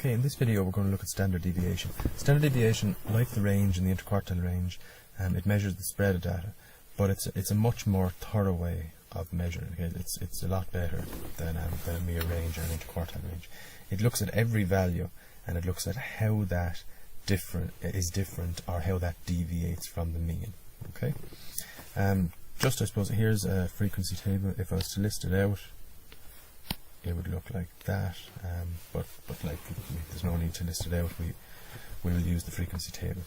Okay, in this video we're going to look at standard deviation. Standard deviation, like the range and the interquartile range, it measures the spread of data, but it's a much more thorough way of measuring. Okay? It's a lot better than a mere range or an interquartile range. It looks at every value and it looks at how that is different or how that deviates from the mean. Okay, just I suppose here's a frequency table. If I was to list it out, it would look like that, but like there's no need to list it out. We will use the frequency table.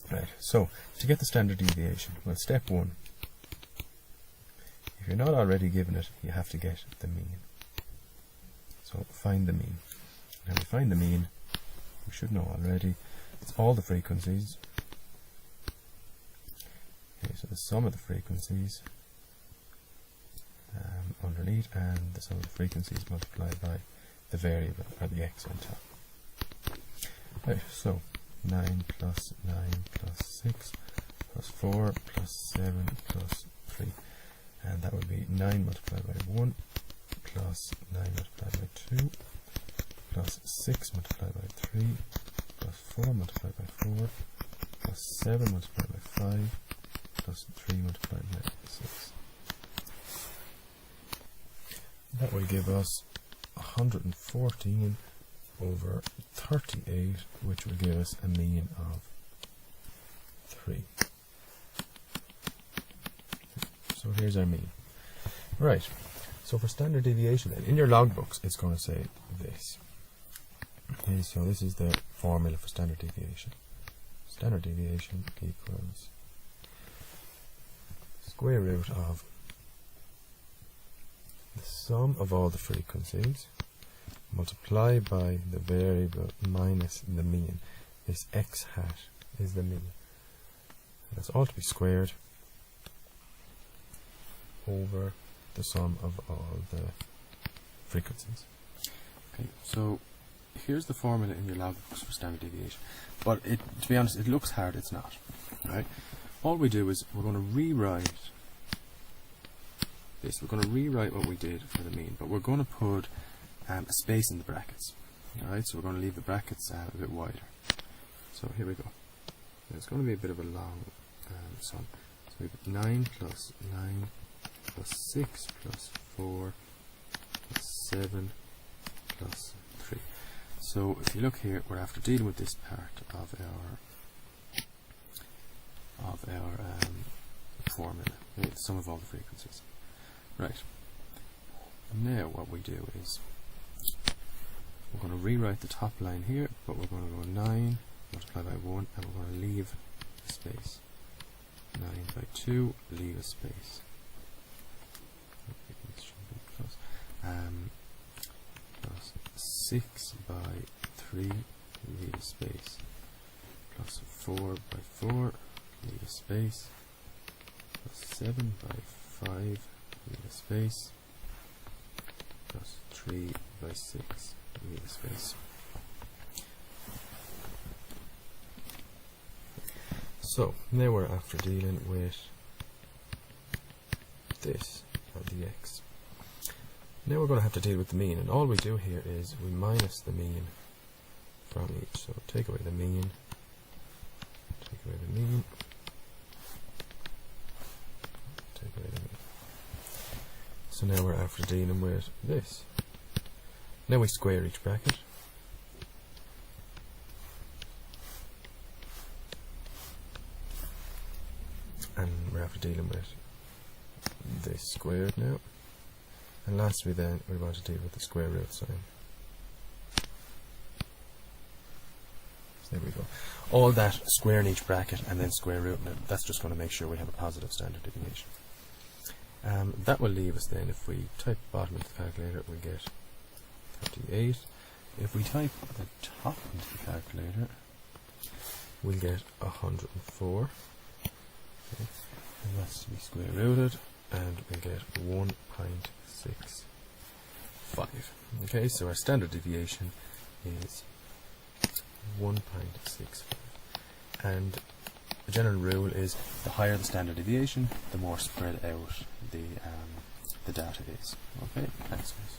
Right. So to get the standard deviation, well, step one. If you're not already given it, you have to get the mean. So find the mean. Now we find the mean. We should know already. It's all the frequencies. Okay, so the sum of the frequencies underneath, and the sum of the frequencies multiplied by the variable, or the x on top. Right, so 9 plus 9 plus 6 plus 4 plus 7 plus 3. And that would be 9 multiplied by 1 plus 9 multiplied by 2 plus 6 multiplied by 3 plus 4 multiplied by 4 plus 7 multiplied by 5 plus 3 multiplied by 6. That will give us 114 over 38, which will give us a mean of 3. So here's our mean. Right, so for standard deviation, in your logbooks it's going to say this. Okay, so this is the formula for standard deviation. Standard deviation equals square root of the sum of all the frequencies multiplied by the variable minus the mean. This x hat is the mean. That's all to be squared over the sum of all the frequencies. Okay, so here's the formula in your logbooks for standard deviation. But to be honest, it looks hard, it's not. Right? All we do is we're going to rewrite this. We're going to rewrite what we did for the mean, but we're going to put a space in the brackets. Alright, so we're going to leave the brackets a bit wider. So here we go. Now it's going to be a bit of a long sum. So we've got 9 plus 9 plus 6 plus 4 plus 7 plus 3. So if you look here, we're after dealing with this part of our formula, the sum of all the frequencies. Right. Now what we do is we're going to rewrite the top line here, but we're going to go 9 multiplied by 1, and we're going to leave a space. 9 by 2, leave a space. Plus 6 by 3, leave a space. Plus 4 by 4, leave a space. Plus 7 by 5, leave a space. Plus 3 by 6, leave a space. So now we're after dealing with this, or the x. Now we're going to have to deal with the mean, and all we do here is we minus the mean from each. So take away the mean, take away the mean, take away the mean. So now we're after dealing with this. Now we square each bracket. And we're after dealing with this squared now. And lastly then, we want to deal with the square root sign. So there we go. All that square in each bracket and then square root, and that's just going to make sure we have a positive standard deviation. That will leave us then, if we type bottom into the calculator, we get 38. If we type the top into the calculator, we'll get 104. Okay. And that's to be square rooted, and we'll get 1.65. Okay, so our standard deviation is 1.65. And the general rule is the higher the standard deviation, the more spread out the data is. Okay, thanks guys.